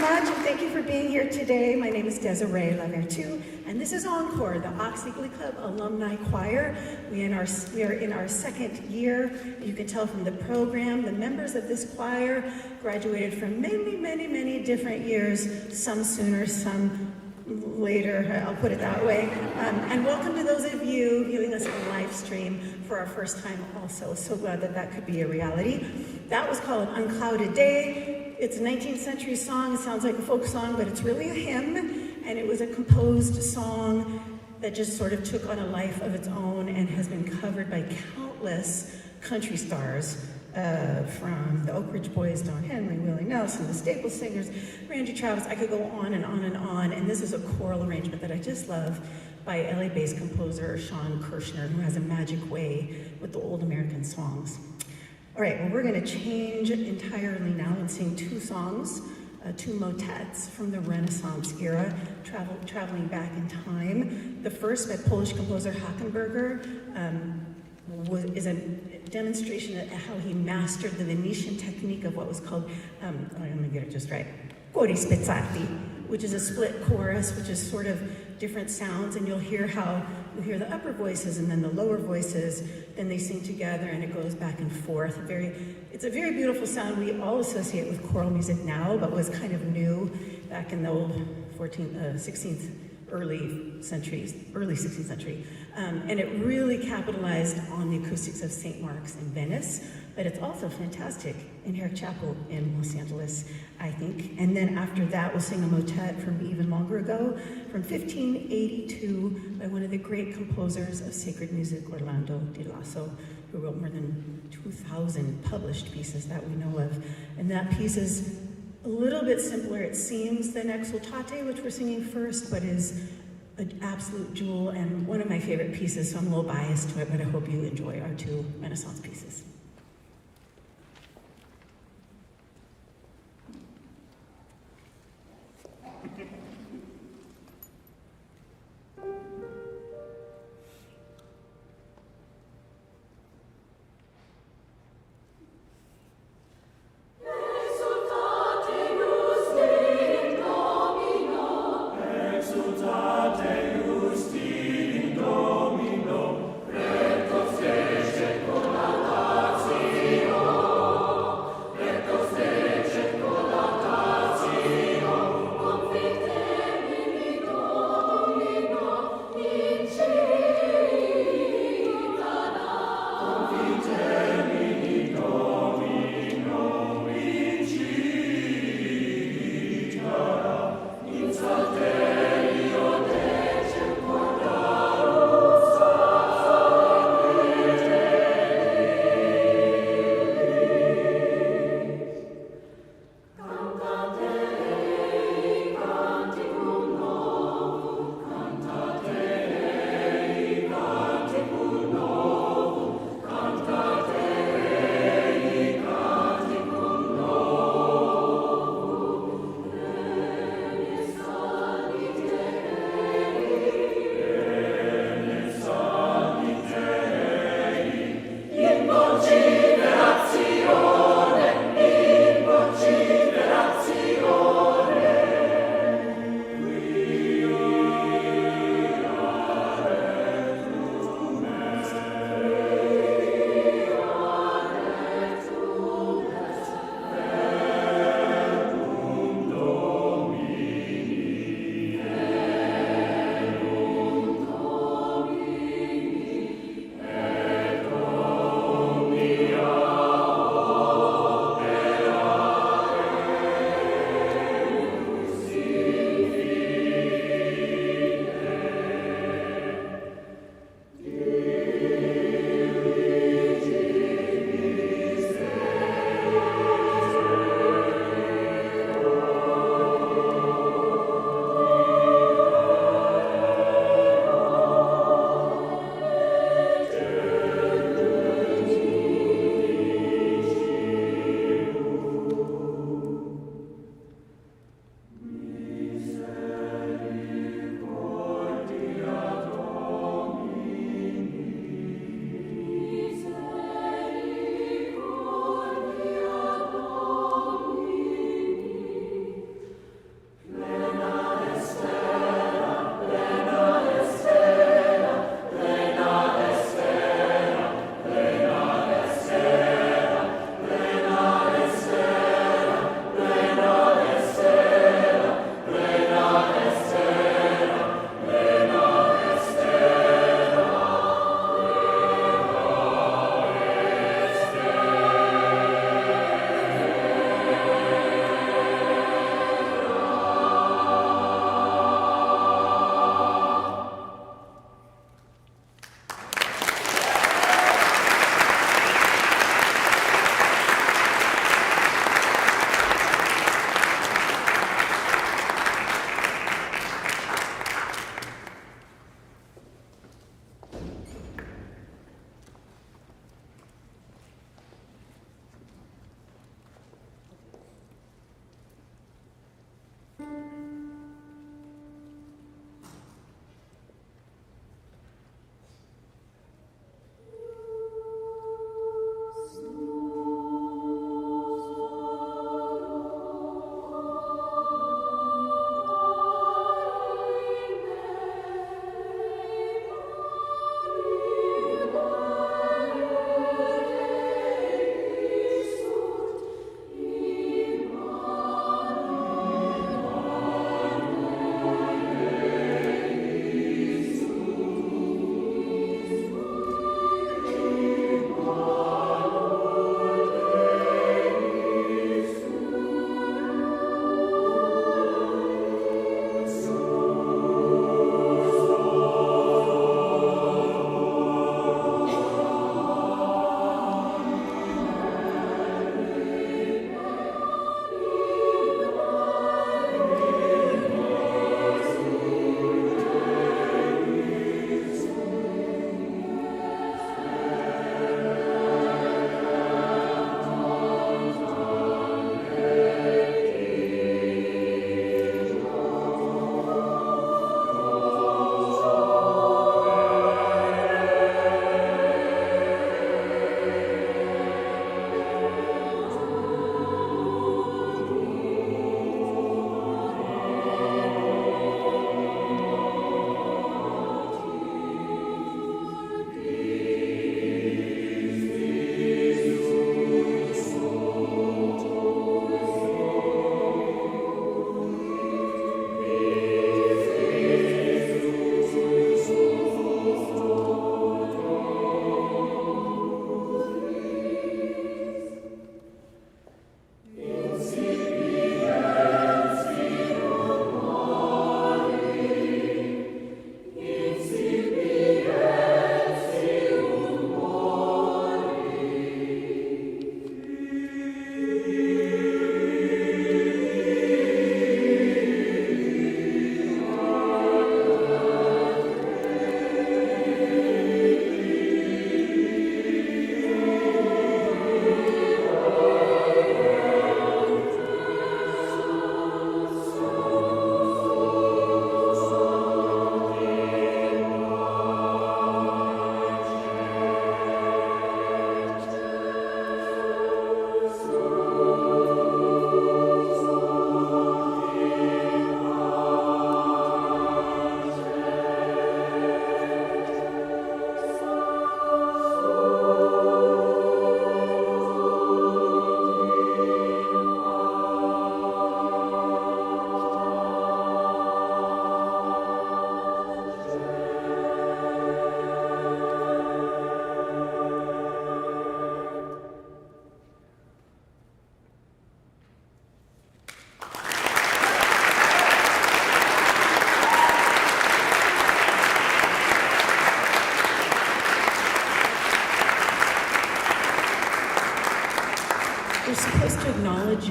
much, and thank you for being here today. My name is Desiree Lavertu, and this is Encore, the Oxy Glee Club Alumni Choir. We are in our second year. You can tell from the program, the members of this choir graduated from many different years, some sooner, some later, I'll put it that way. And welcome to those of you viewing us on live stream for our first time also. So glad that that could be a reality. That was called Unclouded Day. It's a 19th century song. It sounds like a folk song, but it's really a hymn. And it was a composed song that just sort of took on a life of its own and has been covered by countless country stars. From the Oak Ridge Boys, Don Henley, Willie Nelson, the Staple Singers, Randy Travis. I could go on and on and on. And this is a choral arrangement that I just love by LA-based composer Sean Kirshner, who has a magic way with the old American songs. All right, well, we're going to change entirely now and sing two songs, two motets from the Renaissance era, traveling back in time. The first by Polish composer Hackenberger is a demonstration of how he mastered the Venetian technique of what was called, let me get it just right, cori spezzati, which is a split chorus, which is sort of different sounds, and you'll hear the upper voices and then the lower voices, then they sing together and it goes back and forth. It's a very beautiful sound we all associate with choral music now, but was kind of new back in the old 16th, early 16th century. And it really capitalized on the acoustics of St. Mark's in Venice, but it's also fantastic in Herrick Chapel in Los Angeles, I think. And then after that, we'll sing a motet from even longer ago, from 1582, by one of the great composers of sacred music, Orlando di Lasso, who wrote more than 2,000 published pieces that we know of. And that piece is a little bit simpler, it seems, than Exultate, which we're singing first, but is an absolute jewel and one of my favorite pieces, so I'm a little biased to it, but I hope you enjoy our two Renaissance pieces. Domino, recto fece con la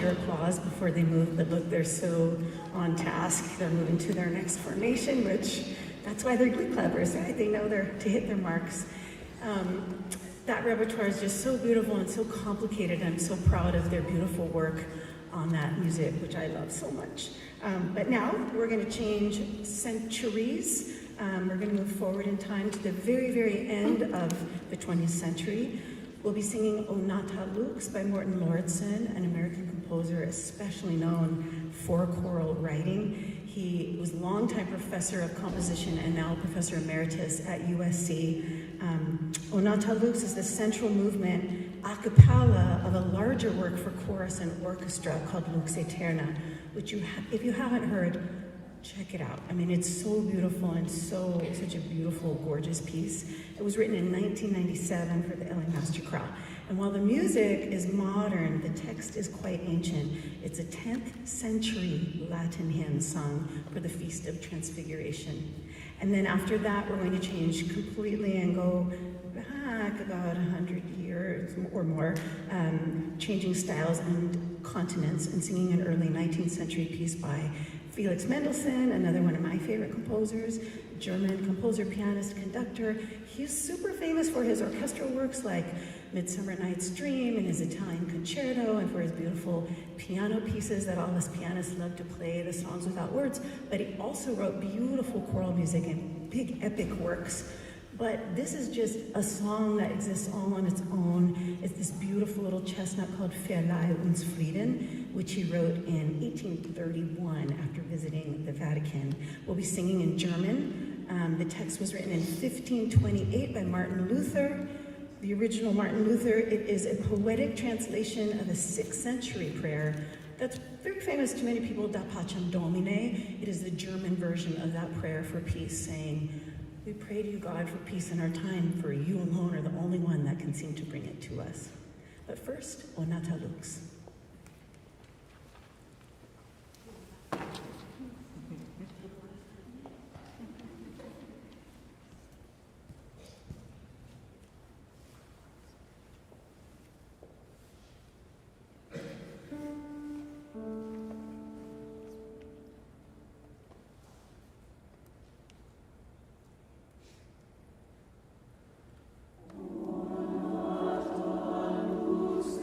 their applause before they move, but look, they're so on task. They're moving to their next formation, which that's why they're Glee clubbers, right? They know they're to hit their marks. That repertoire is just so beautiful and so complicated. I'm so proud of their beautiful work on that music, which I love so much. But now we're going to change centuries. We're going to move forward in time to the very, very end of the 20th century. We'll be singing O Nata Lux by Morton Lauridsen, an American composer especially known for choral writing. He was a longtime professor of composition and now professor emeritus at USC. O Nata Lux is the central movement a cappella of a larger work for chorus and orchestra called Lux Aeterna, which if you haven't heard, check it out. I mean, it's so beautiful and such a beautiful, gorgeous piece. It was written in 1997 for the LA Master Chorale. And while the music is modern, the text is quite ancient. It's a 10th century Latin hymn sung for the Feast of Transfiguration. And then after that, we're going to change completely and go back about 100 years or more, changing styles and continents and singing an early 19th century piece by Felix Mendelssohn, another one of my favorite composers, German composer, pianist, conductor. He's super famous for his orchestral works like Midsummer Night's Dream and his Italian Concerto, and for his beautiful piano pieces that all us pianists love to play, the songs without words. But he also wrote beautiful choral music and big epic works. But this is just a song that exists all on its own. It's this beautiful little chestnut called Verleih uns Frieden, which he wrote in 1831 after visiting the Vatican. We'll be singing in German. The text was written in 1528 by Martin Luther. The original Martin Luther, it is a poetic translation of a 6th century prayer that's very famous to many people, Da Pacem Domine. It is the German version of that prayer for peace, saying, "We pray to you, God, for peace in our time, for you alone are the only one that can seem to bring it to us." But first, O Nata Lux. Lux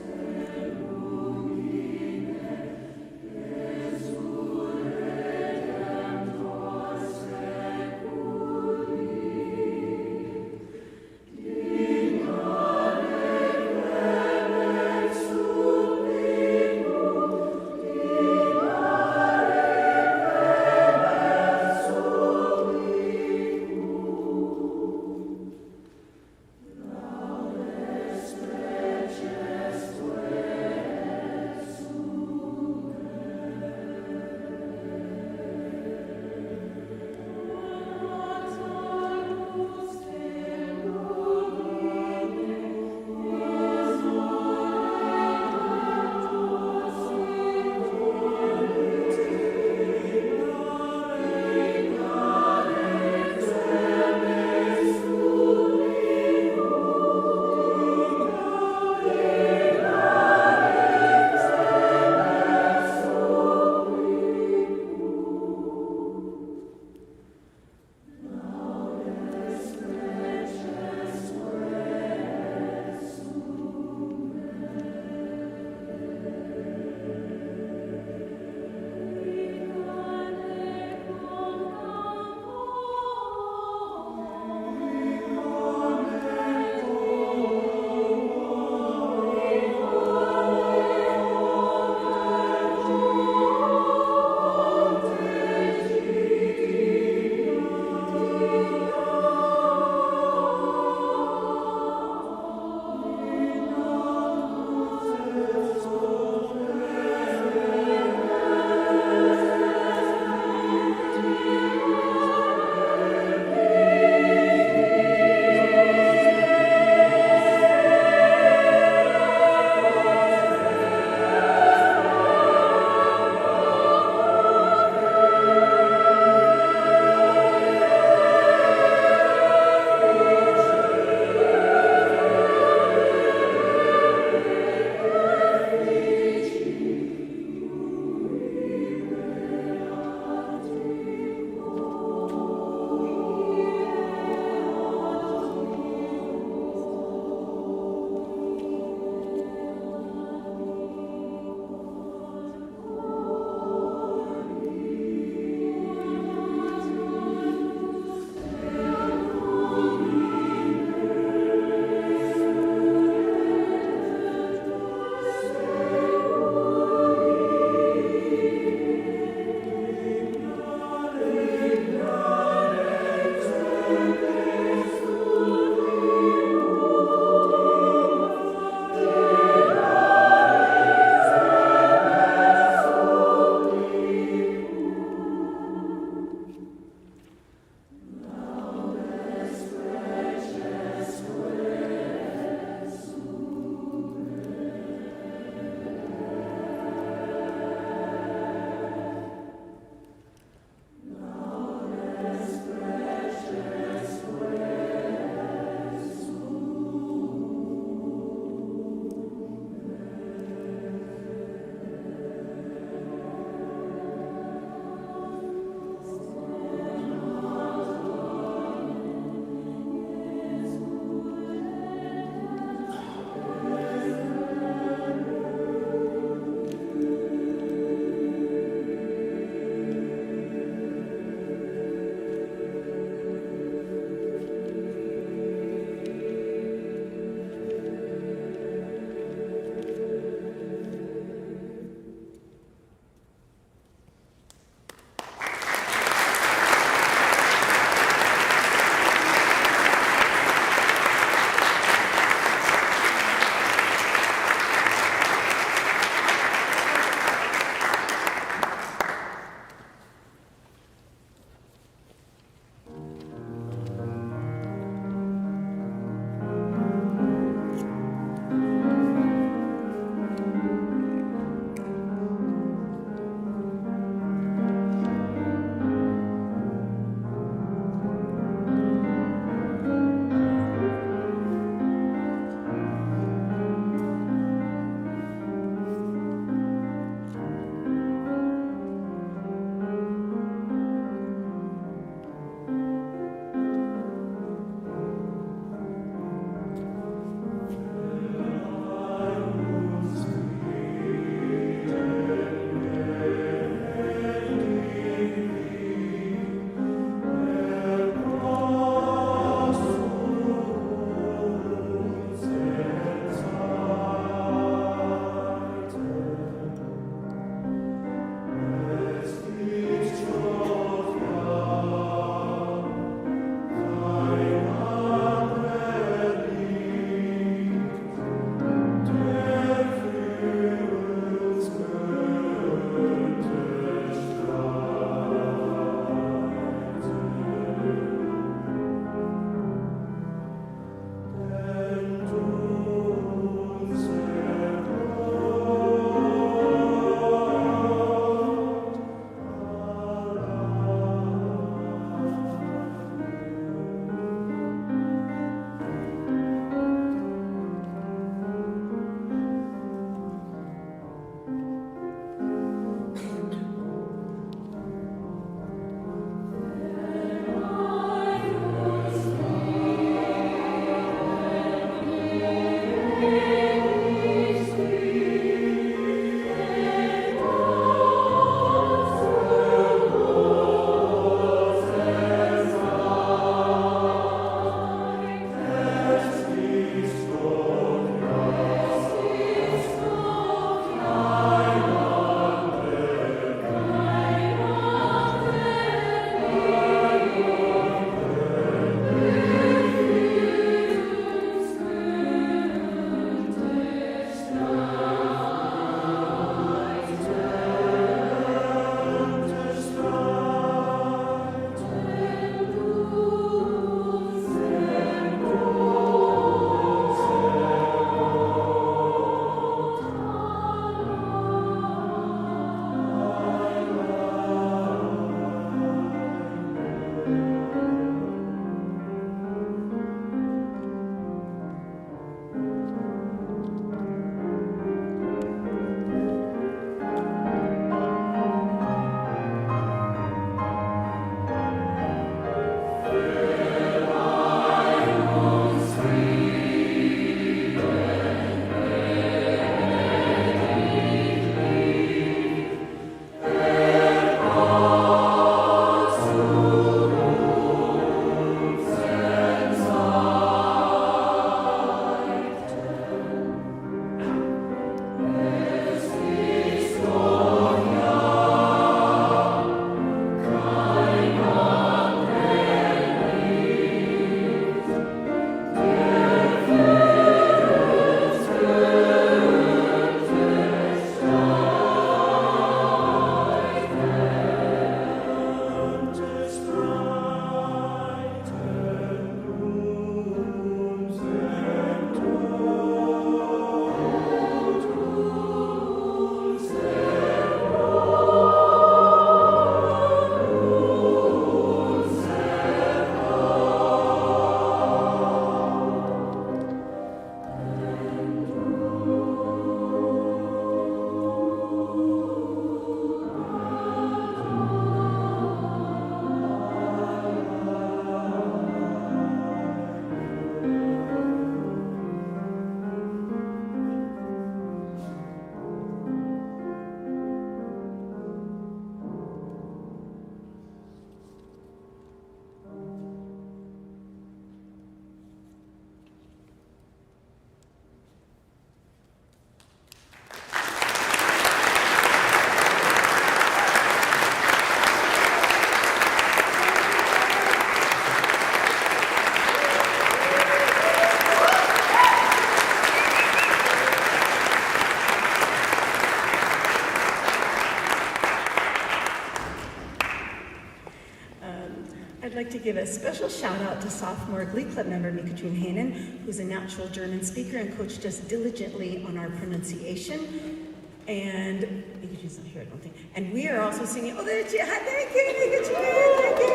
I'd like to give a special shout out to sophomore Glee Club member Mika-June Hanen, who's a natural German speaker and coached us diligently on our pronunciation. And Mika-June's not here, I don't think. And we are also singing, oh, there's you. Thank you, Mika-June, thank you.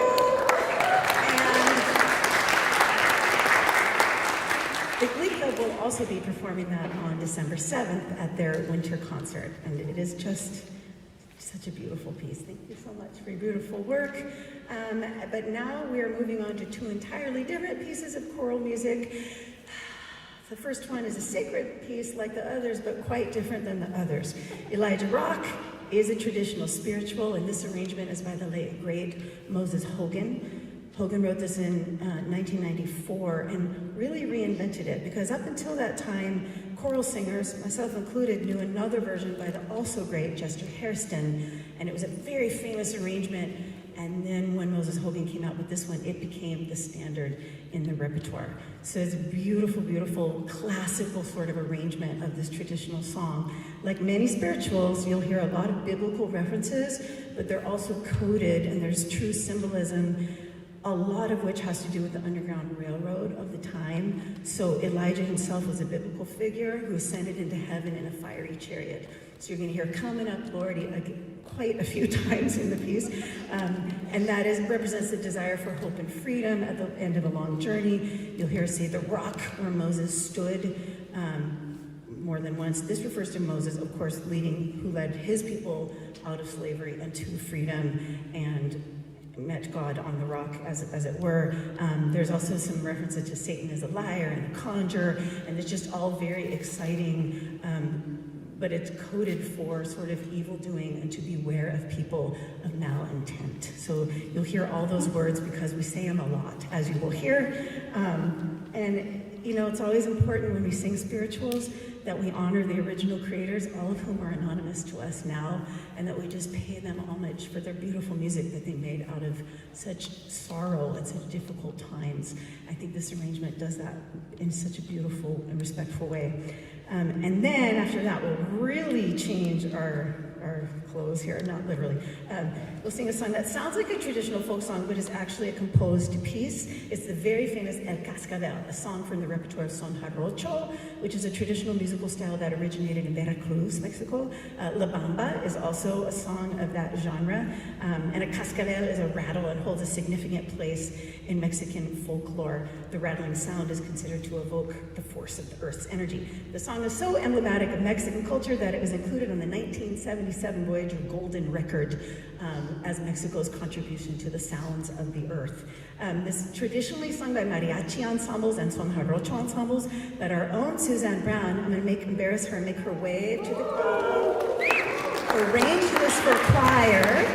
And the Glee Club will also be performing that on December 7th at their winter concert. And it is just such a beautiful piece. Thank you so much for your beautiful work. But now we are moving on to two entirely different pieces of choral music. The first one is a sacred piece like the others, but quite different than the others. Elijah Rock is a traditional spiritual, and this arrangement is by the late, great Moses Hogan. Hogan wrote this in 1994 and really reinvented it, because up until that time, choral singers, myself included, knew another version by the also great Chester Hairston, and it was a very famous arrangement. And then when Moses Hogan came out with this one, it became the standard in the repertoire. So it's a beautiful, beautiful, classical sort of arrangement of this traditional song. Like many spirituals, you'll hear a lot of biblical references, but they're also coded, and there's true symbolism, a lot of which has to do with the Underground Railroad of the time. So Elijah himself was a biblical figure who ascended into heaven in a fiery chariot. So you're gonna hear "Coming Up, Lordy" quite a few times in the piece. And that represents the desire for hope and freedom at the end of a long journey. You'll hear us say the rock where Moses stood more than once. This refers to Moses, of course, who led his people out of slavery and to freedom, and met God on the rock, as it were. There's also some references to Satan as a liar and a conjurer, and it's just all very exciting, but it's coded for sort of evil doing and to beware of people of malintent. So you'll hear all those words because we say them a lot, as you will hear. And you know, it's always important when we sing spirituals that we honor the original creators, all of whom are anonymous to us now, and that we just pay them homage for their beautiful music that they made out of such sorrow and such difficult times. I think this arrangement does that in such a beautiful and respectful way. And then after that, we'll really change our clothes here, not literally. We'll sing a song that sounds like a traditional folk song, but is actually a composed piece. It's the very famous El Cascabel, a song from the repertoire of son jarocho, which is a traditional musical style that originated in Veracruz, Mexico. La Bamba is also a song of that genre, and a cascabel is a rattle and holds a significant place in Mexican folklore. The rattling sound is considered to evoke the force of the earth's energy. The song is so emblematic of Mexican culture that it was included on the 1977 Voyager Golden Record as Mexico's contribution to the sounds of the earth. This is traditionally sung by mariachi ensembles and son jarocho ensembles, but our own Suzanne Brown, I'm going to embarrass her and make her wave to the crowd, arranged this for choir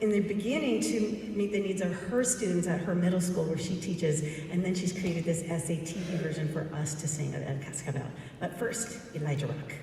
in the beginning to meet the needs of her students at her middle school where she teaches, and then she's created this SATV version for us to sing at El Cascabel. But first, Elijah Rock.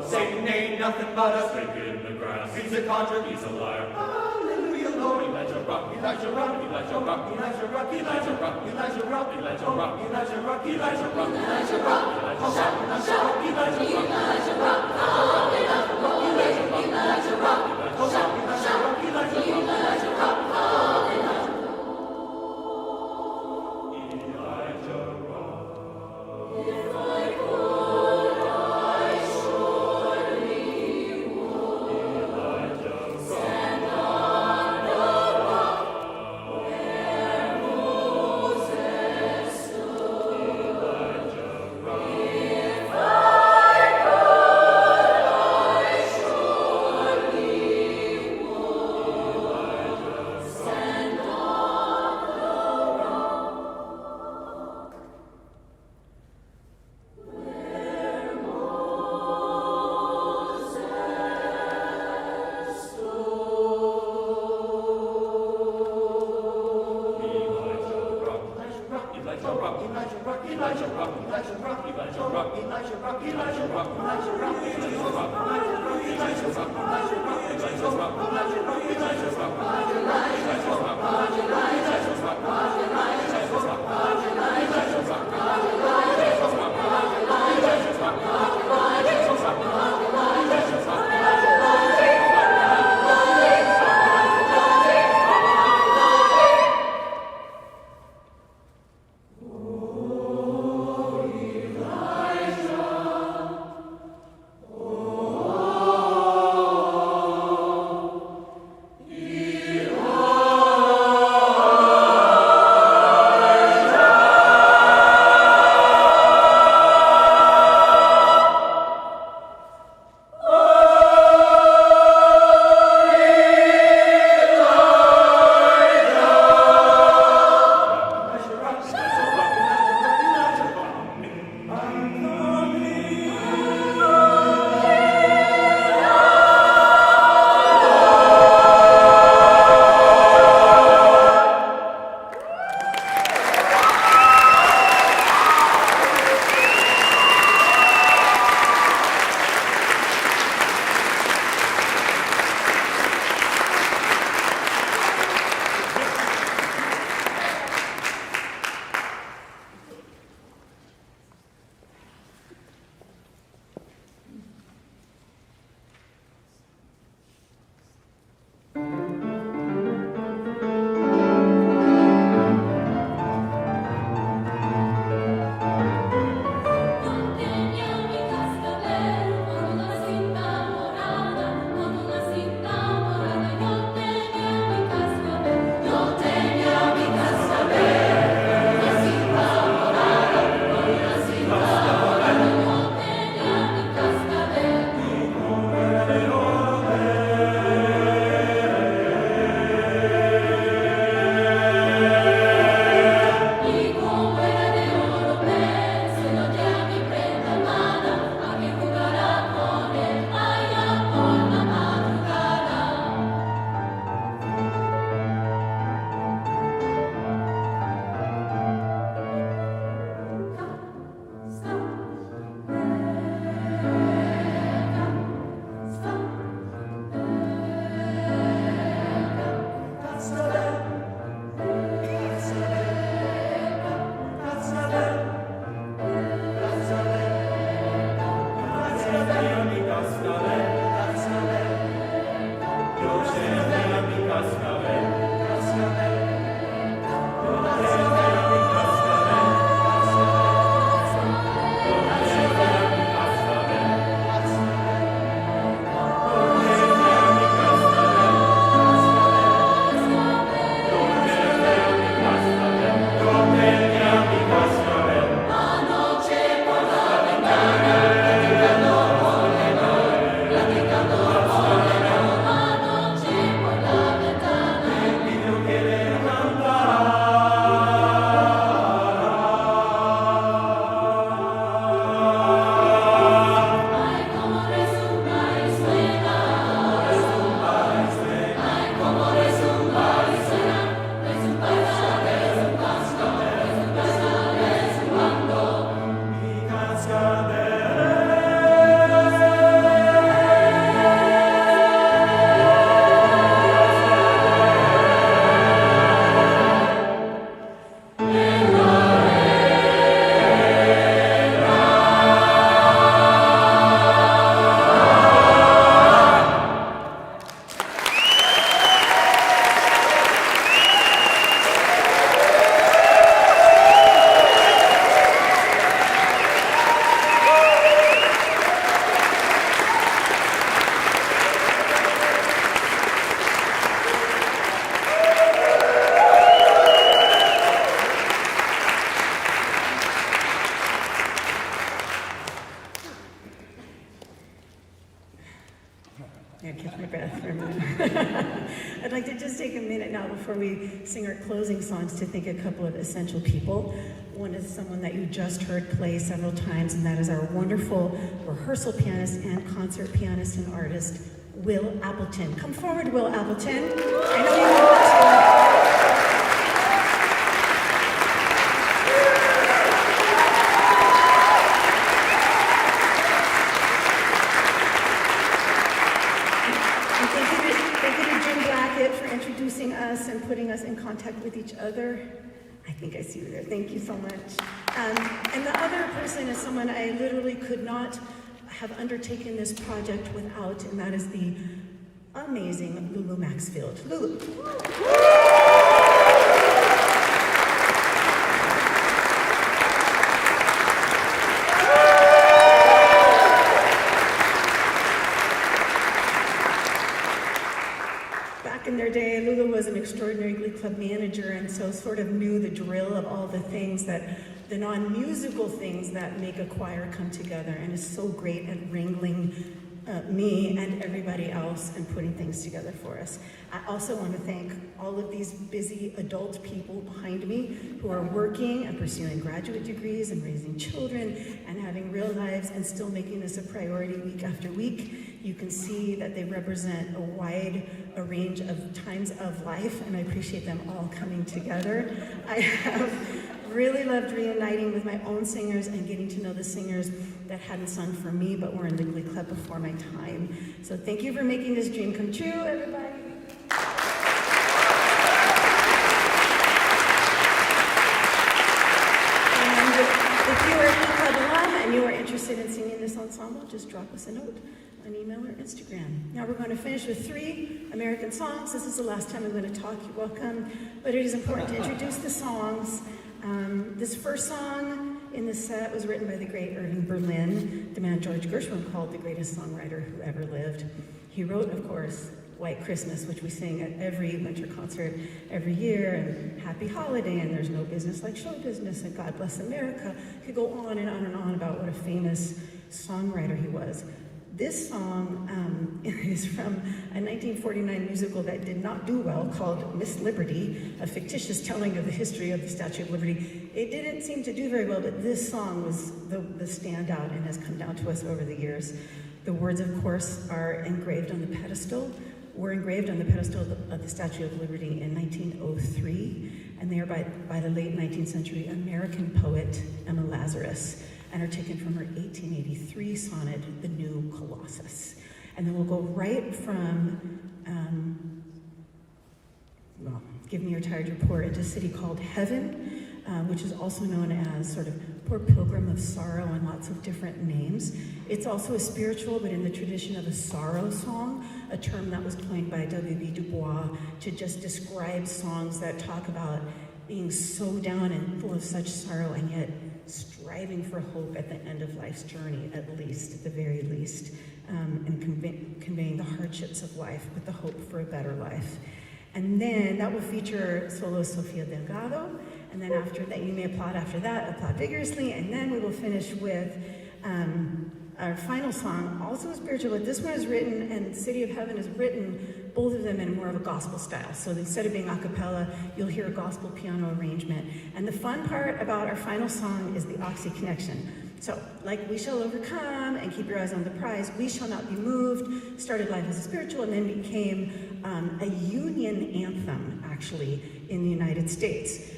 Satan ain't nothing but got a snake in the grass. He's a conjure, he's a liar. Hallelujah, Lord. Elijah rock, Elijah rock, Elijah rock, Elijah rock, Elijah rock, Elijah rock, Elijah rock, Elijah rock, Elijah rock, Elijah rock, Elijah rock, Elijah rock, Elijah rock, Elijah rock, Elijah rock, Elijah rock, Elijah rock, Elijah rock, Yeah, catch my breath for a minute. I'd like to just take a minute now before we sing our closing songs to thank a couple of essential people. One is someone that you just heard play several times, and that is our wonderful rehearsal pianist and concert pianist and artist, Will Appleton. Come forward, Will Appleton. I know you want to. Us and putting us in contact with each other. I think I see you there. Thank you so much. And the other person is someone I literally could not have undertaken this project without, and that is the amazing Lulu Maxfield. Lulu. In their day, Lulu was an extraordinary Glee Club manager, and so sort of knew the drill of all the things that, the non-musical things that make a choir come together, and is so great at wrangling me and everybody else and putting things together for us. I also want to thank all of these busy adult people behind me who are working and pursuing graduate degrees and raising children and having real lives and still making this a priority week after week. You can see that they represent a wide range of times of life, and I appreciate them all coming together. I have really loved reuniting with my own singers and getting to know the singers that hadn't sung for me but were in the Glee Club before my time. So thank you for making this dream come true, everybody. And if you are a Glee Club alum and you are interested in singing this ensemble, just drop us a note on email or Instagram. Now we're going to finish with 3 American songs. This is the last time I'm going to talk. You're welcome. But it is important to introduce the songs. This first song in the set was written by the great Irving Berlin, the man George Gershwin called the greatest songwriter who ever lived. He wrote, of course, White Christmas, which we sing at every winter concert every year, and Happy Holiday, and There's No Business Like Show Business, and God Bless America. He could go on and on and on about what a famous songwriter he was. This song is from a 1949 musical that did not do well called Miss Liberty, a fictitious telling of the history of the Statue of Liberty. It didn't seem to do very well, but this song was the standout and has come down to us over the years. The words, of course, are engraved on the pedestal. Were engraved on the pedestal of the Statue of Liberty in 1903, and they are by the late 19th century American poet Emma Lazarus, and are taken from her 1883 sonnet, The New Colossus. And then we'll go right from, Give Me Your Tired Report, into a city called Heaven, which is also known as sort of Poor Pilgrim of Sorrow and lots of different names. It's also a spiritual, but in the tradition of a sorrow song, a term that was coined by W.B. Du Bois to just describe songs that talk about being so down and full of such sorrow and yet striving for hope at the end of life's journey, at the very least, and conveying the hardships of life with the hope for a better life. And then that will feature solo Sofia Delgado, and then after that, you may applaud after that, applaud vigorously, and then we will finish with our final song, also spiritual, but this one is written, and City of Heaven is written, both of them in more of a gospel style. So instead of being a cappella, you'll hear a gospel piano arrangement. And the fun part about our final song is the Oxy connection. So, like We Shall Overcome and Keep Your Eyes on the Prize, We Shall Not Be Moved started life as a spiritual and then became a union anthem, actually, in the United States.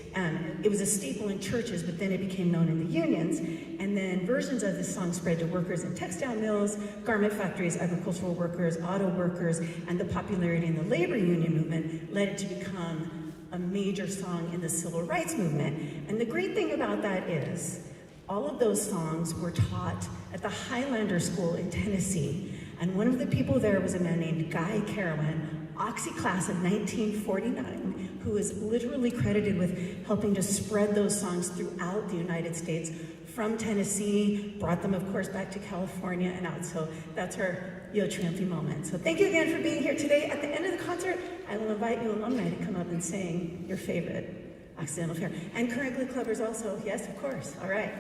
It was a staple in churches, but then it became known in the unions. And then versions of this song spread to workers in textile mills, garment factories, agricultural workers, auto workers, and the popularity in the labor union movement led it to become a major song in the civil rights movement. And the great thing about that is, all of those songs were taught at the Highlander School in Tennessee. And one of the people there was a man named Guy Carolyn, Oxy class of 1949, who is literally credited with helping to spread those songs throughout the United States from Tennessee, brought them, of course, back to California and out. So that's our Yo Triumphi moment. So thank you again for being here today. At the end of the concert, I will invite you alumni to come up and sing your favorite Occidental fare. And current Glee Clubbers also. Yes, of course. All right.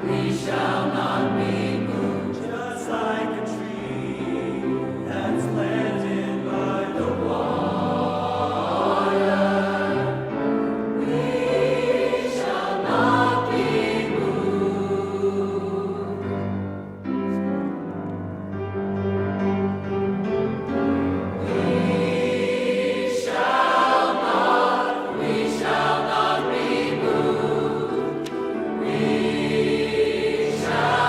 We shall not be moved, just like a tree that's planted by the water. We shall not be moved. We shall not be moved. We shall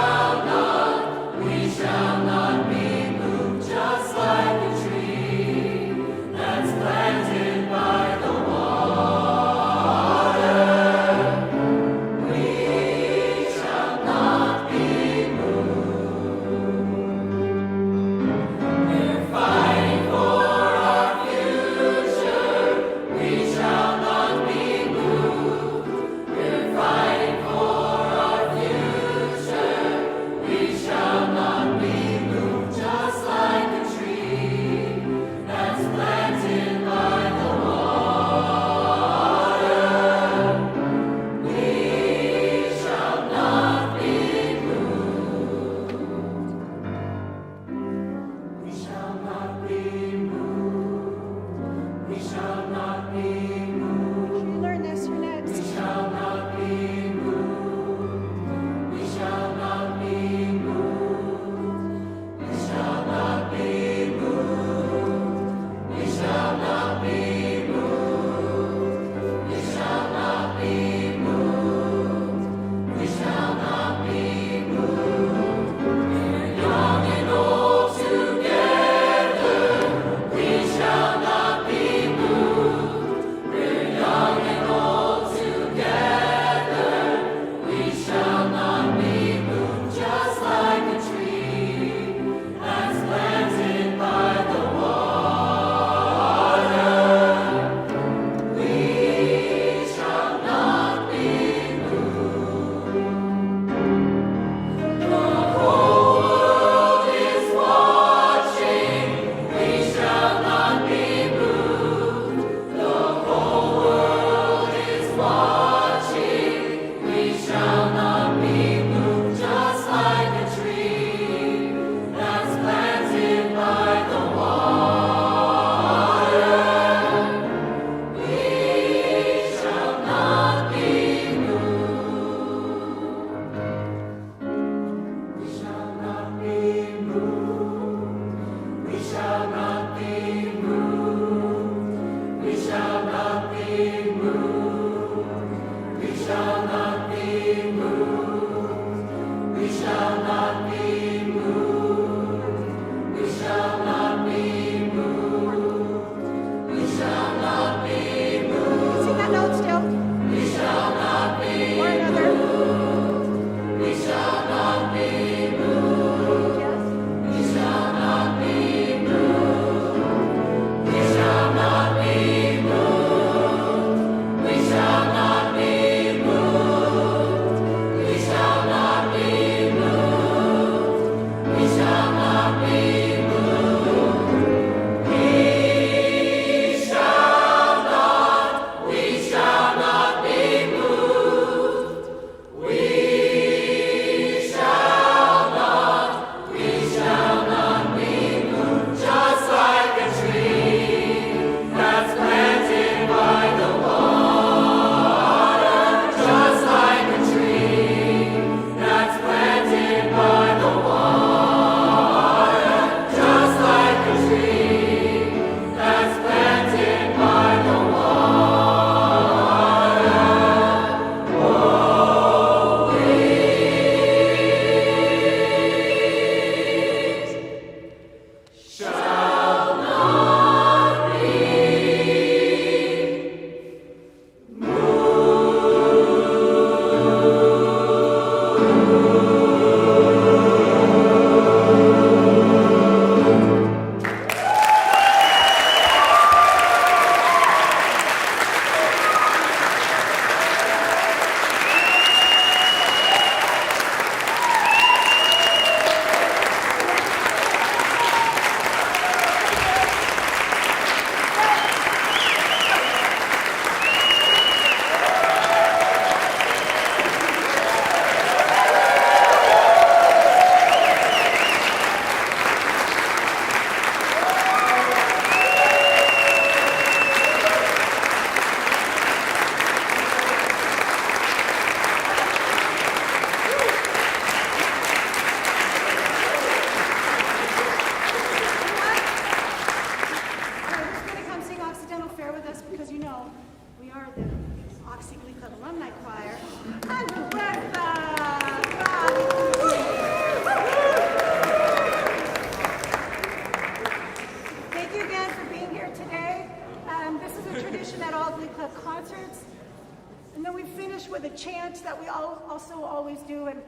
also always do, and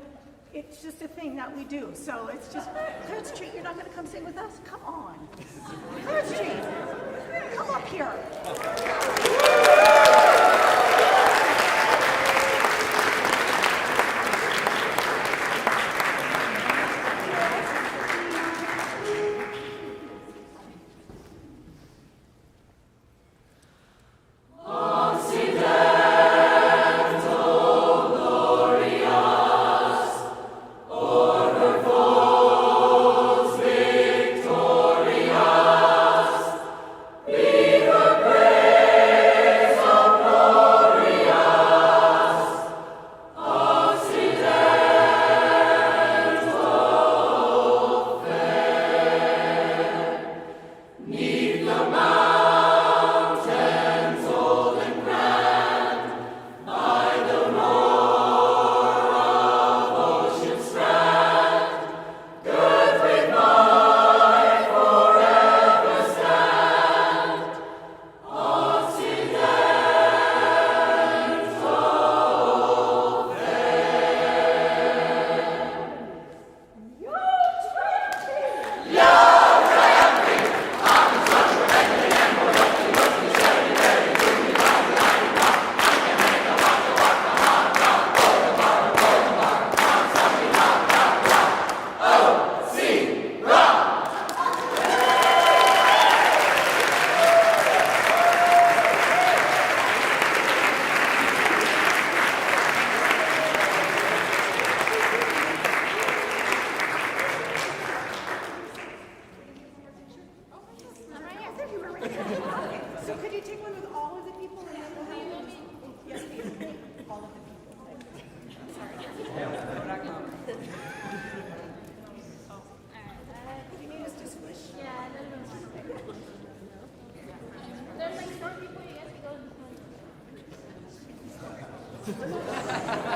it's just a thing that we do. So it's just, Clarence Street, you're not going to come sing with us? Come on. Clarence Street, come up here. So could you take one with all of the people? And then we'll have yes, please. All of the people. Sorry. You need us to squish? Yeah, there's like 4 people you guys can go.